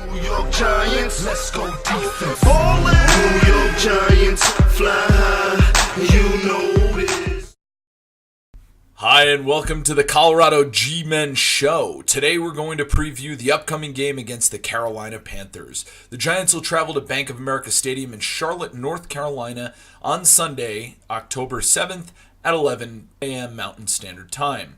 New York Giants, let's go defense. Ballin'. New York Giants, fly high, you know this. Hi, and welcome to the Colorado G-Men Show. Today we're going to preview the upcoming game against the Carolina Panthers. The Giants will travel to Bank of America Stadium in Charlotte, North Carolina on Sunday, October 7th at 11 a.m. Mountain Standard Time.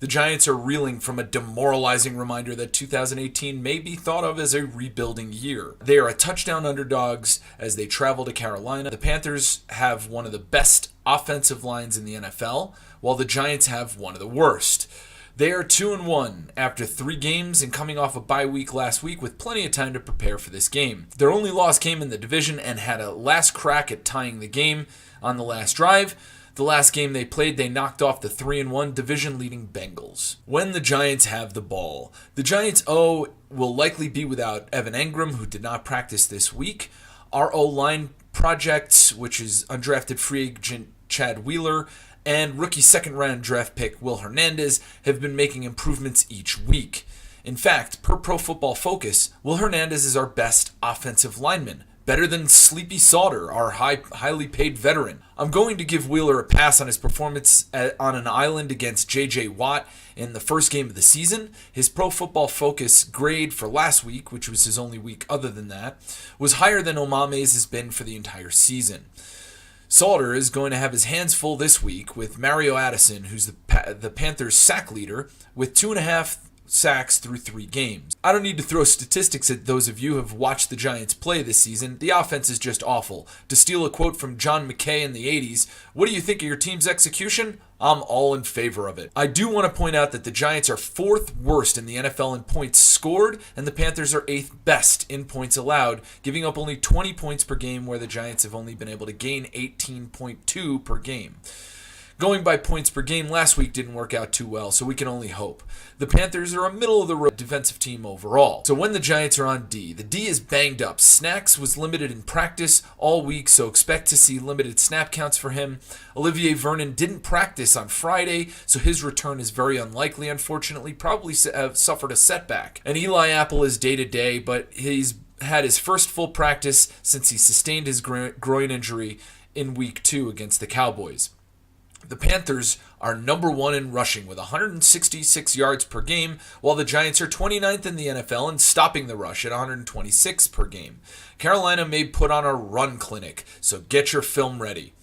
The Giants are reeling from a demoralizing reminder that 2018 may be thought of as a rebuilding year. They are a touchdown underdogs as they travel to Carolina. The Panthers have one of the best offensive lines in the NFL, while the Giants have one of the worst. They are 2-1 after 3 games and coming off a bye week last week with plenty of time to prepare for this game. Their only loss came in the division and had a last crack at tying the game on the last drive. The last game they played, they knocked off the 3-1 division-leading Bengals. When the Giants have the ball, the Giants' O will likely be without Evan Engram, who did not practice this week. Our O-line project, which is undrafted free agent Chad Wheeler, and rookie second-round draft pick Will Hernandez have been making improvements each week. In fact, per Pro Football Focus, Will Hernandez is our best offensive lineman, better than Sleepy Sauter, our highly paid veteran. I'm going to give Wheeler a pass on his performance on an island against J.J. Watt in the first game of the season. His Pro Football Focus grade for last week, which was his only week other than that, was higher than Omame's has been for the entire season. Sauter is going to have his hands full this week with Mario Addison, who's the Panthers' sack leader, with 2.5 sacks through 3 games. I don't need to throw statistics at those of you who have watched the Giants play this season. The offense is just awful. To steal a quote from John McKay in the 80s, what do you think of your team's execution? I'm all in favor of it. I do want to point out that the Giants are 4th worst in the NFL in points scored, and the Panthers are 8th best in points allowed, giving up only 20 points per game, where the Giants have only been able to gain 18.2 per game. Going by points per game last week didn't work out too well, so we can only hope. The Panthers are a middle-of-the-road defensive team overall. So when the Giants are on D, the D is banged up. Snacks was limited in practice all week, so expect to see limited snap counts for him. Olivier Vernon didn't practice on Friday, so his return is very unlikely, unfortunately. Probably suffered a setback. And Eli Apple is day-to-day, but he's had his first full practice since he sustained his groin injury in Week 2 against the Cowboys. The Panthers are number 1 in rushing with 166 yards per game, while the Giants are 29th in the NFL in stopping the rush at 126 per game. Carolina may put on a run clinic, so get your film ready.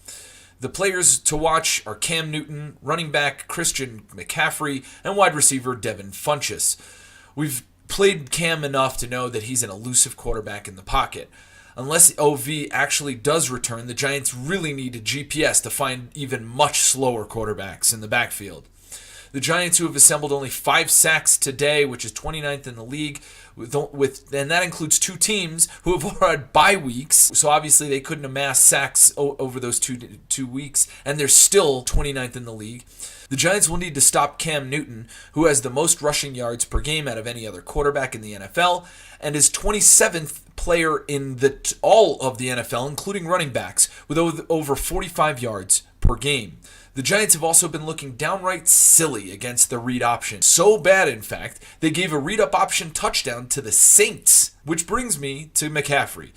The players to watch are Cam Newton, running back Christian McCaffrey, and wide receiver Devin Funchess. We've played Cam enough to know that he's an elusive quarterback in the pocket. Unless OV actually does return, the Giants really need a GPS to find even much slower quarterbacks in the backfield. The Giants, who have assembled only 5 sacks today, which is 29th in the league, and that includes 2 teams who have had bye weeks, so obviously they couldn't amass sacks over those two weeks, and they're still 29th in the league. The Giants will need to stop Cam Newton, who has the most rushing yards per game out of any other quarterback in the NFL, and is 27th player in all of the NFL, including running backs, with over 45 yards per game. The Giants have also been looking downright silly against the read option. So bad, in fact, they gave a read-up option touchdown to the Saints, which brings me to McCaffrey.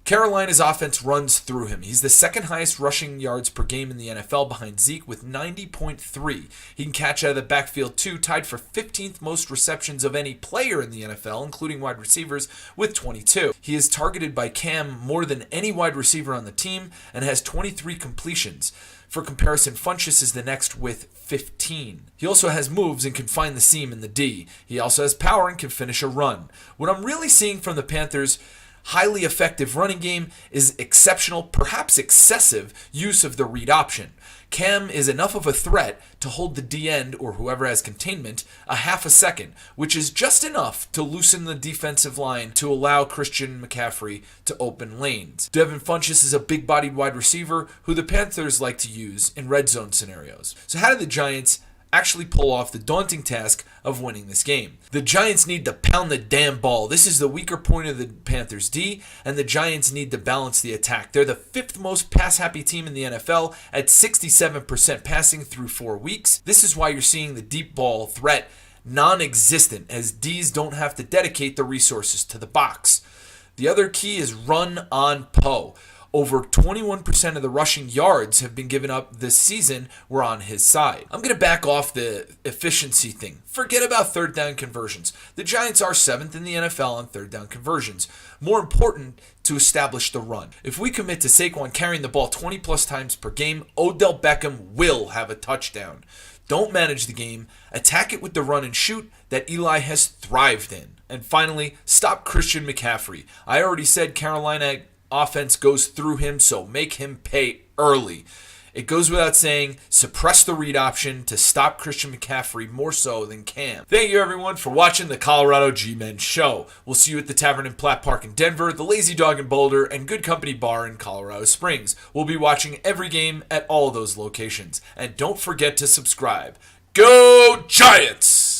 Carolina's offense runs through him. He's the second highest rushing yards per game in the NFL behind Zeke with 90.3. He can catch out of the backfield too, tied for 15th most receptions of any player in the NFL, including wide receivers, with 22. He is targeted by Cam more than any wide receiver on the team and has 23 completions. For comparison, Funchess is the next with 15. He also has moves and can find the seam in the D. He also has power and can finish a run. What I'm really seeing from the Panthers' highly effective running game is exceptional, perhaps excessive, use of the read option. Cam is enough of a threat to hold the D end, or whoever has containment, a half a second, which is just enough to loosen the defensive line to allow Christian McCaffrey to open lanes. Devin Funchess is a big-bodied wide receiver who the Panthers like to use in red zone scenarios. So how did the Giants actually pull off the daunting task of winning this game? The Giants need to pound the damn ball. This is the weaker point of the Panthers' D, and the Giants need to balance the attack. They're the 5th most pass-happy team in the NFL at 67% passing through 4 weeks. This is why you're seeing the deep ball threat non-existent, as D's don't have to dedicate the resources to the box. The other key is run on Poe. Over 21% of the rushing yards have been given up this season were on his side. I'm going to back off the efficiency thing. Forget about third down conversions. The Giants are 7th in the NFL on third down conversions. More important, to establish the run. If we commit to Saquon carrying the ball 20 plus times per game, Odell Beckham will have a touchdown. Don't manage the game. Attack it with the run and shoot that Eli has thrived in. And finally, stop Christian McCaffrey. I already said Carolina offense goes through him, so make him pay early. It goes without saying, suppress the read option to stop Christian McCaffrey more so than Cam. Thank you everyone for watching the Colorado G-Men show. We'll see you at the Tavern in Platt Park in Denver, the Lazy Dog in Boulder, and Good Company Bar in Colorado Springs. We'll be watching every game at all those locations. And don't forget to subscribe. Go Giants!